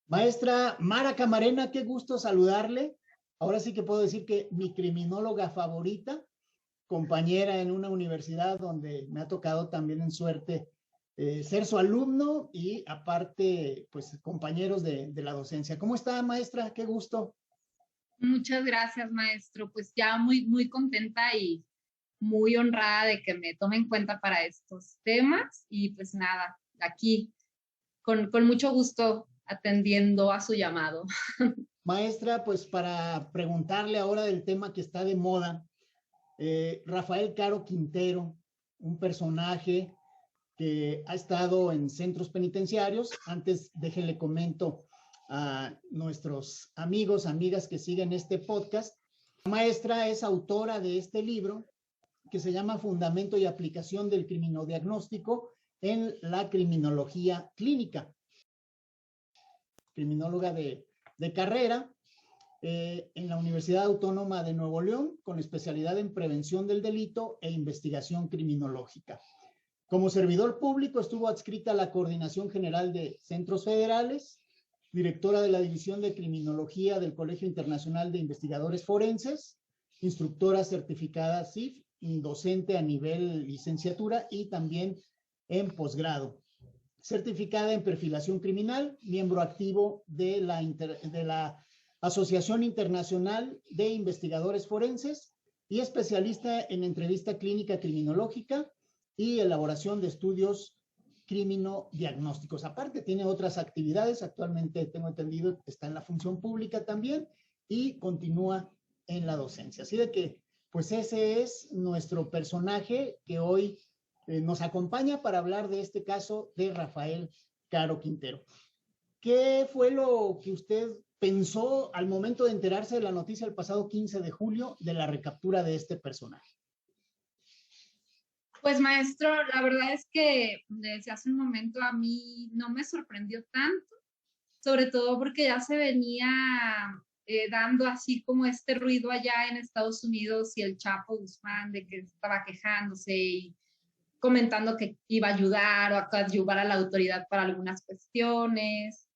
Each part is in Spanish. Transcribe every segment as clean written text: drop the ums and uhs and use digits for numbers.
Maestra Mara Camarena, qué gusto saludarle. Ahora sí que puedo decir que mi criminóloga favorita, compañera en una universidad donde me ha tocado también en suerte ser su alumno y aparte, pues compañeros de la docencia. ¿Cómo está, maestra? Qué gusto. Muchas gracias, maestro. Pues ya muy contenta y muy honrada de que me tome en cuenta para estos temas y pues nada, aquí con mucho gusto atendiendo a su llamado. Maestra, pues para preguntarle ahora del tema que está de moda, Rafael Caro Quintero, un personaje que ha estado en centros penitenciarios. Antes, déjenle comento a nuestros amigos, amigas que siguen este podcast. La maestra es autora de este libro que se llama Fundamento y Aplicación del Criminodiagnóstico en la Criminología Clínica. Criminóloga de carrera en la Universidad Autónoma de Nuevo León, con especialidad en prevención del delito e investigación criminológica. Como servidor público estuvo adscrita a la Coordinación General de Centros Federales, directora de la División de Criminología del Colegio Internacional de Investigadores Forenses, instructora certificada CIF, docente a nivel licenciatura y también en posgrado. Certificada en perfilación criminal, miembro activo de la Asociación Internacional de Investigadores Forenses y especialista en entrevista clínica criminológica y elaboración de estudios criminodiagnósticos. Aparte, tiene otras actividades. Actualmente, tengo entendido, está en la función pública también y continúa en la docencia. Así de que, pues ese es nuestro personaje que hoy nos acompaña para hablar de este caso de Rafael Caro Quintero. ¿Qué fue lo que usted pensó al momento de enterarse de la noticia el pasado 15 de julio de la recaptura de este personaje? Pues maestro, la verdad es que desde hace un momento a mí no me sorprendió tanto, sobre todo porque ya se venía dando así como este ruido allá en Estados Unidos y el Chapo Guzmán de que estaba quejándose y comentando que iba a ayudar o a coadyuvar a la autoridad para algunas cuestiones.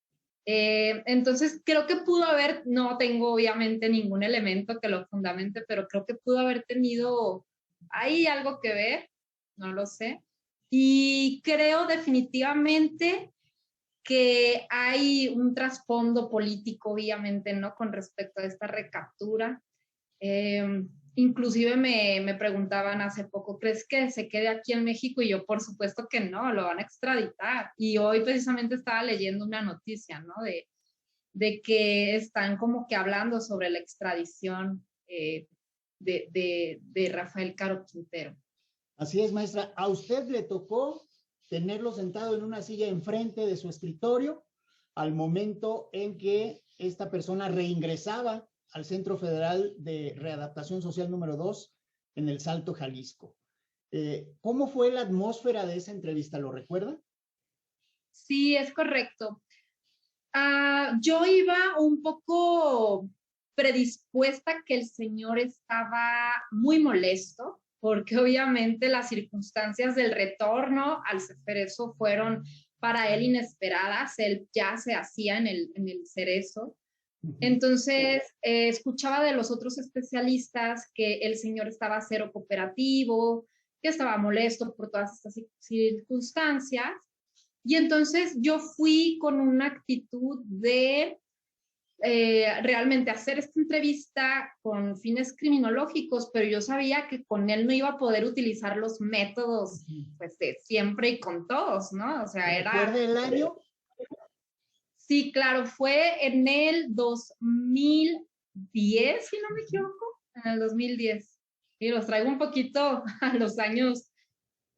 Entonces, creo que pudo haber, no tengo obviamente ningún elemento que lo fundamente, pero creo que pudo haber tenido ahí algo que ver, no lo sé. Y creo definitivamente que hay un trasfondo político, obviamente, ¿no? Con respecto a esta recaptura. Inclusive me preguntaban hace poco, ¿crees que se quede aquí en México? Y yo, por supuesto que no, lo van a extraditar. Y hoy precisamente estaba leyendo una noticia, ¿no? De que están como que hablando sobre la extradición de Rafael Caro Quintero. Así es, maestra. ¿A usted le tocó tenerlo sentado en una silla enfrente de su escritorio al momento en que esta persona reingresaba al Centro Federal de Readaptación Social número 2 en El Salto, Jalisco? ¿Cómo fue la atmósfera de esa entrevista? ¿Lo recuerda? Sí, es correcto. Yo iba un poco predispuesta que el señor estaba muy molesto, porque obviamente las circunstancias del retorno al Cerezo fueron para él inesperadas. Él ya se hacía en el Cerezo. Entonces, escuchaba de los otros especialistas que el señor estaba cero cooperativo, que estaba molesto por todas estas circunstancias. Y entonces yo fui con una actitud de realmente hacer esta entrevista con fines criminológicos, pero yo sabía que con él no iba a poder utilizar los métodos pues, de siempre y con todos, ¿no? O sea, era... ¿Recuerda el año? Sí, claro, fue en el 2010, si no me equivoco, en el 2010. Y los traigo un poquito a los años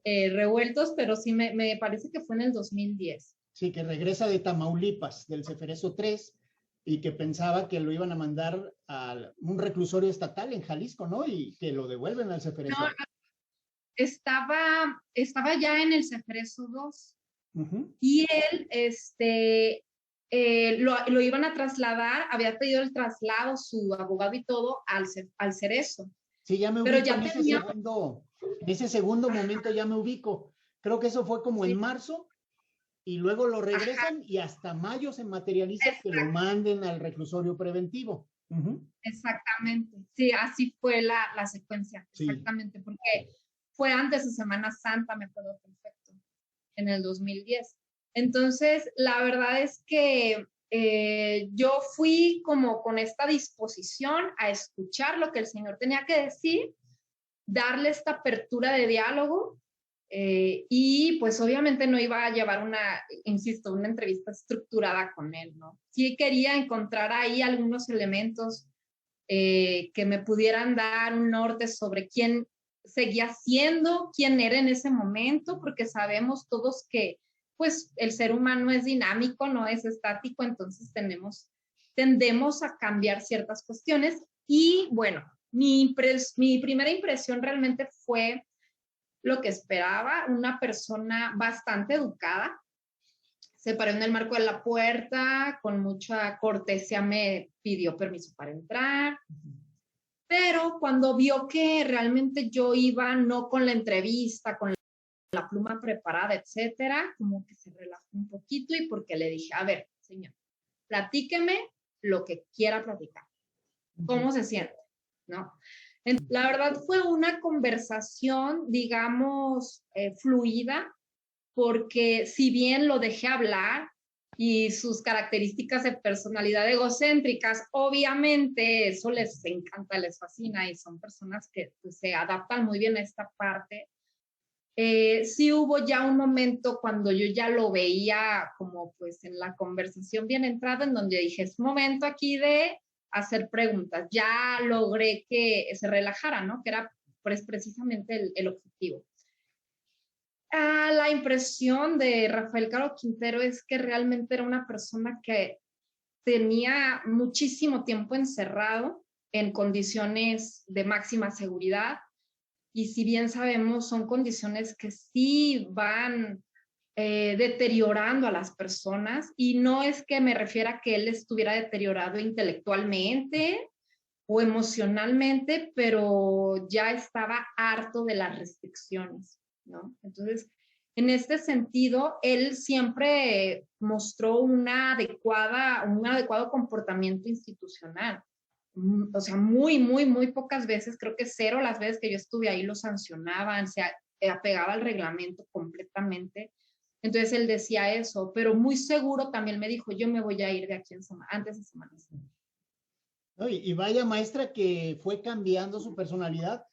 revueltos, pero sí me parece que fue en el 2010. Sí, que regresa de Tamaulipas, del Ceferezo 3, y que pensaba que lo iban a mandar a un reclusorio estatal en Jalisco, ¿no? Y que lo devuelven al No, Ceferezo. estaba ya en el Ceferezo 2 Uh-huh. y él lo iban a trasladar, había pedido el traslado, su abogado y todo, al Cerezo. Sí, ya me Pero ubico ya tenía... en ese segundo momento ya me ubico. Creo que eso fue como en Sí, marzo. y luego lo regresan y hasta mayo se materializa que lo manden al reclusorio preventivo. Exactamente, sí, así fue la secuencia, exactamente, sí. Porque fue antes de Semana Santa, me acuerdo perfecto, en el 2010. Entonces, la verdad es que yo fui como con esta disposición a escuchar lo que el Señor tenía que decir, darle esta apertura de diálogo, y pues obviamente no iba a llevar insisto, una entrevista estructurada con él, ¿no? Sí quería encontrar ahí algunos elementos que me pudieran dar un norte sobre quién seguía siendo, quién era en ese momento, porque sabemos todos que pues el ser humano es dinámico, no es estático, entonces tendemos a cambiar ciertas cuestiones. Y bueno, mi primera impresión realmente fue lo que esperaba, una persona bastante educada. Se paró en el marco de la puerta, con mucha cortesía me pidió permiso para entrar, pero cuando vio que realmente yo iba no con la entrevista, con la pluma preparada, etcétera, como que se relajó un poquito, y porque le dije, a ver, señor, platíqueme lo que quiera platicar. ¿Cómo se siente? ¿No? La verdad fue una conversación, digamos, fluida, porque si bien lo dejé hablar y sus características de personalidad egocéntricas, obviamente eso les encanta, les fascina, y son personas que pues, se adaptan muy bien a esta parte. Sí hubo ya un momento cuando yo ya lo veía como pues en la conversación bien entrada, en donde dije, es momento aquí de hacer preguntas. Ya logré que se relajara, ¿no? Que era pues, precisamente el objetivo. La impresión de Rafael Caro Quintero es que realmente era una persona que tenía muchísimo tiempo encerrado en condiciones de máxima seguridad, y si bien sabemos son condiciones que sí van deteriorando a las personas, y no es que me refiera a que él estuviera deteriorado intelectualmente o emocionalmente, pero ya estaba harto de las restricciones, ¿no? Entonces, en este sentido, él siempre mostró un adecuado comportamiento institucional. O sea, muy pocas veces, creo que cero las veces que yo estuve ahí lo sancionaban, se apegaba al reglamento completamente. Entonces él decía eso, pero muy seguro también me dijo, yo me voy a ir de aquí antes de Semana Santa. Y vaya maestra que fue cambiando su personalidad,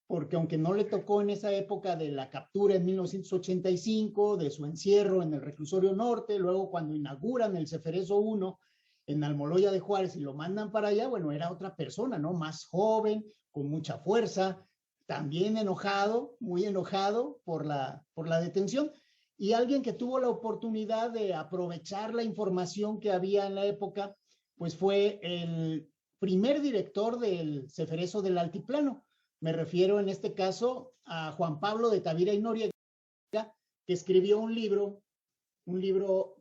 porque aunque no le tocó en esa época de la captura en 1985, de su encierro en el reclusorio norte, luego cuando inauguran el Ceferezo 1 en Almoloya de Juárez y lo mandan para allá, bueno, era otra persona, ¿no? Más joven, con mucha fuerza, también enojado, muy enojado por la detención, y alguien que tuvo la oportunidad de aprovechar la información que había en la época, pues fue el primer director del Ceferezo del Altiplano. Me refiero en este caso a Juan Pablo de Tavira y Noriega, que escribió un libro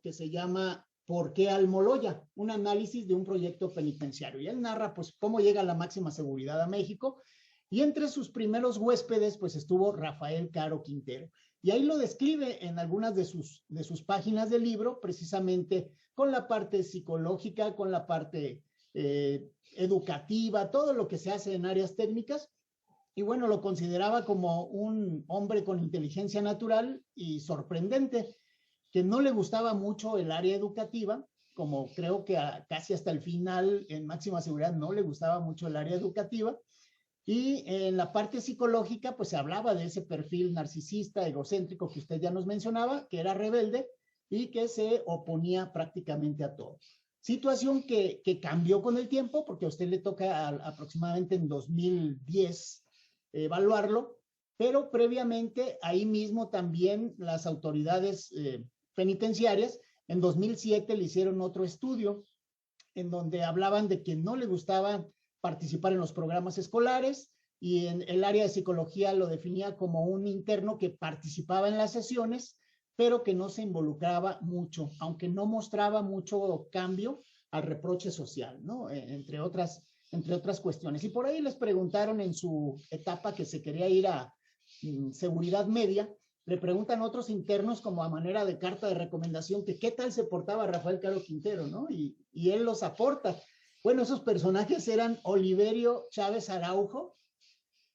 que se llama ¿Por qué Almoloya? Un análisis de un proyecto penitenciario. Y él narra pues cómo llega la máxima seguridad a México, y entre sus primeros huéspedes pues estuvo Rafael Caro Quintero. Y ahí lo describe en algunas de sus páginas del libro, precisamente con la parte psicológica, con la parte educativa, todo lo que se hace en áreas técnicas. Y bueno, lo consideraba como un hombre con inteligencia natural y sorprendente, que no le gustaba mucho el área educativa, como creo que casi hasta el final en máxima seguridad no le gustaba mucho el área educativa. Y en la parte psicológica, pues se hablaba de ese perfil narcisista, egocéntrico que usted ya nos mencionaba, que era rebelde y que se oponía prácticamente a todo. Situación que cambió con el tiempo, porque a usted le toca aproximadamente en 2010 evaluarlo, pero previamente ahí mismo también las autoridades penitenciarias en 2007 le hicieron otro estudio en donde hablaban de que no le gustaba participar en los programas escolares, y en el área de psicología lo definía como un interno que participaba en las sesiones, pero que no se involucraba mucho, aunque no mostraba mucho cambio al reproche social, ¿no? Entre otras cuestiones. Y por ahí les preguntaron en su etapa que se quería ir a seguridad media, le preguntan otros internos como a manera de carta de recomendación que qué tal se portaba Rafael Caro Quintero, ¿no? Y él los aporta. Bueno, esos personajes eran Oliverio Chávez Araujo,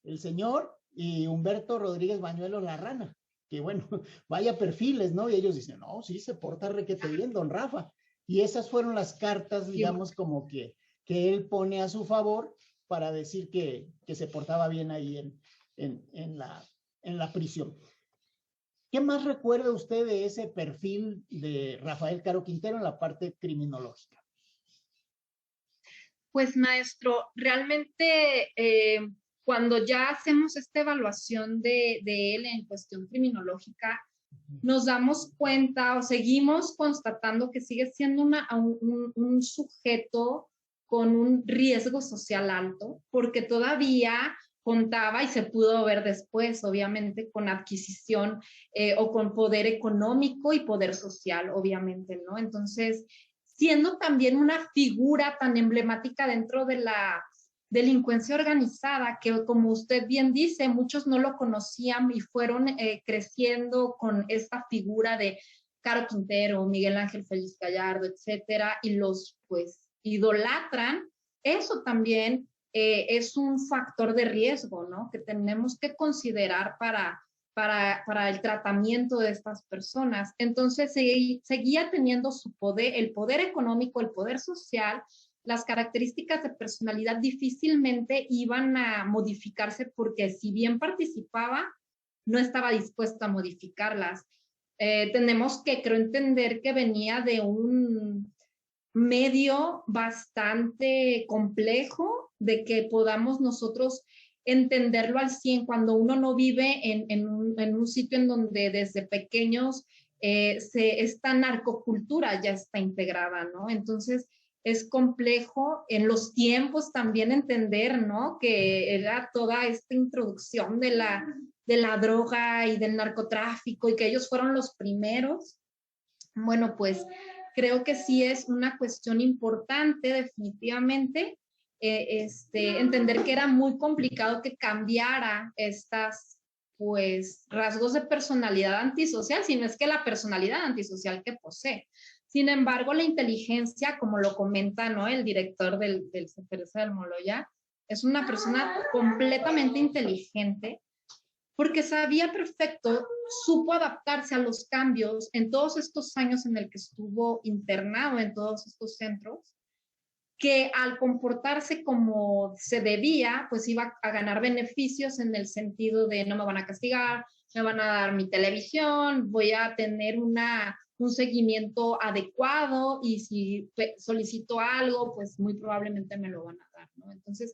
el señor, y Humberto Rodríguez Bañuelos, la rana, que bueno, vaya perfiles, ¿no? Y ellos dicen, no, sí, se porta requete bien, don Rafa. Y esas fueron las cartas, digamos, como que él pone a su favor para decir que se portaba bien ahí en la prisión. ¿Qué más recuerda usted de ese perfil de Rafael Caro Quintero en la parte criminológica? Pues maestro, realmente cuando ya hacemos esta evaluación de él en cuestión criminológica, nos damos cuenta o seguimos constatando que sigue siendo un sujeto con un riesgo social alto, porque todavía contaba y se pudo ver después, obviamente, con adquisición o con poder económico y poder social, obviamente, ¿no? Entonces, siendo también una figura tan emblemática dentro de la delincuencia organizada, que como usted bien dice, muchos no lo conocían y fueron creciendo con esta figura de Caro Quintero, Miguel Ángel Félix Gallardo, etcétera, y los pues idolatran. Eso también es un factor de riesgo, ¿no? Que tenemos que considerar para el tratamiento de estas personas. Entonces, seguía teniendo su poder, el poder económico, el poder social. Las características de personalidad difícilmente iban a modificarse porque si bien participaba, no estaba dispuesto a modificarlas. Tenemos que, creo, entender que venía de un medio bastante complejo de que podamos nosotros entenderlo al 100 cuando uno no vive en un sitio en donde desde pequeños esta narcocultura ya está integrada, ¿no? Entonces, es complejo en los tiempos también entender, ¿no? Que era toda esta introducción de la droga y del narcotráfico y que ellos fueron los primeros. Bueno, pues creo que sí es una cuestión importante, definitivamente, entender que era muy complicado que cambiara estas pues rasgos de personalidad antisocial, si no es que la personalidad antisocial que posee. Sin embargo, la inteligencia, como lo comenta, ¿no?, el director del CFRC del Moloya, es una persona completamente inteligente porque sabía perfecto, supo adaptarse a los cambios en todos estos años en el que estuvo internado en todos estos centros, que al comportarse como se debía, pues iba a ganar beneficios en el sentido de no me van a castigar, me van a dar mi televisión, voy a tener un seguimiento adecuado y si solicito algo, pues muy probablemente me lo van a dar, ¿no? Entonces,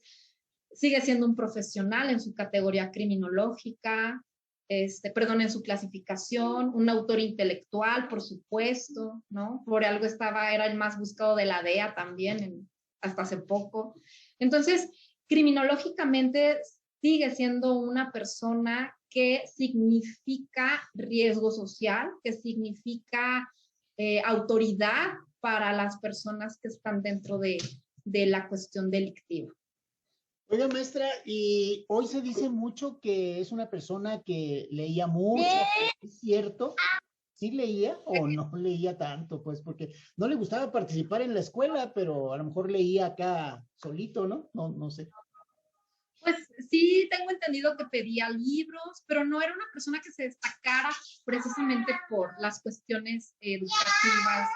sigue siendo un profesional en su categoría criminológica, en su clasificación, un autor intelectual, por supuesto, ¿no? Por algo era el más buscado de la DEA también, hasta hace poco. Entonces, criminológicamente sigue siendo una persona que significa riesgo social, que significa autoridad para las personas que están dentro de la cuestión delictiva. Oiga, maestra, y hoy se dice mucho que es una persona que leía mucho, ¿es cierto? ¿Sí leía o no leía tanto? Pues porque no le gustaba participar en la escuela, pero a lo mejor leía acá solito, ¿no? No sé. Pues sí, tengo entendido que pedía libros, pero no era una persona que se destacara precisamente por las cuestiones educativas,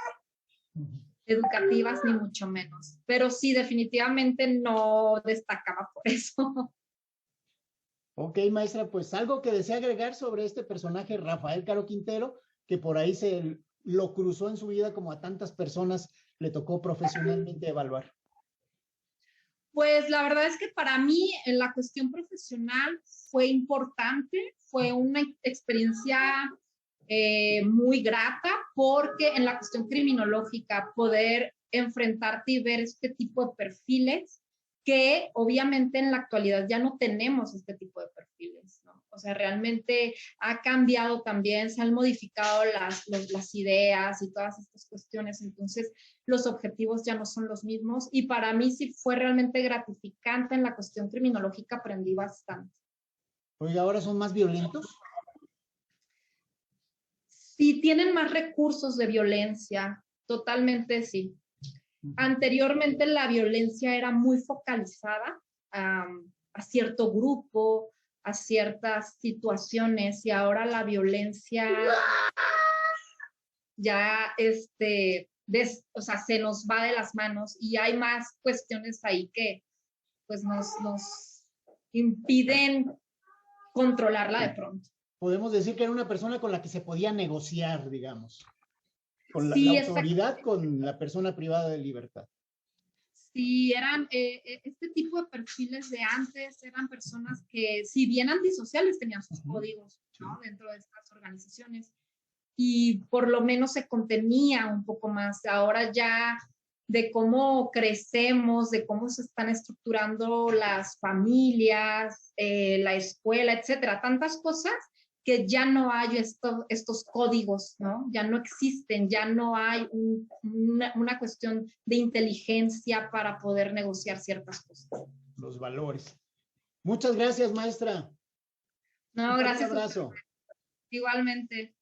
ni mucho menos. Pero sí, definitivamente no destacaba por eso. Ok, maestra, pues algo que desea agregar sobre este personaje, Rafael Caro Quintero, que por ahí se lo cruzó en su vida como a tantas personas le tocó profesionalmente evaluar. Pues la verdad es que para mí en la cuestión profesional fue importante, fue una experiencia muy grata porque en la cuestión criminológica poder enfrentarte y ver este tipo de perfiles que obviamente en la actualidad ya no tenemos este tipo de perfiles, ¿no? O sea, realmente ha cambiado también, se han modificado las ideas y todas estas cuestiones, entonces los objetivos ya no son los mismos y para mí sí fue realmente gratificante en la cuestión criminológica, aprendí bastante. Oiga, ¿ahora son más violentos? Sí, tienen más recursos de violencia, totalmente sí. Anteriormente la violencia era muy focalizada a cierto grupo, a ciertas situaciones, y ahora la violencia ya o sea, se nos va de las manos y hay más cuestiones ahí que pues nos impiden controlarla de pronto. Podemos decir que era una persona con la que se podía negociar, digamos, con la Sí, autoridad, con la persona privada de libertad. Sí, eran este tipo de perfiles de antes, eran personas que, si bien antisociales, tenían sus códigos, ¿no? Dentro de estas organizaciones, y por lo menos se contenía un poco más. Ahora ya de cómo crecemos, de cómo se están estructurando las familias, la escuela, etcétera, tantas cosas que ya no hay estos códigos, ¿no? Ya no existen, ya no hay una cuestión de inteligencia para poder negociar ciertas cosas. Los valores. Muchas gracias, maestra. No, Un fuerte gracias. abrazo. Igualmente.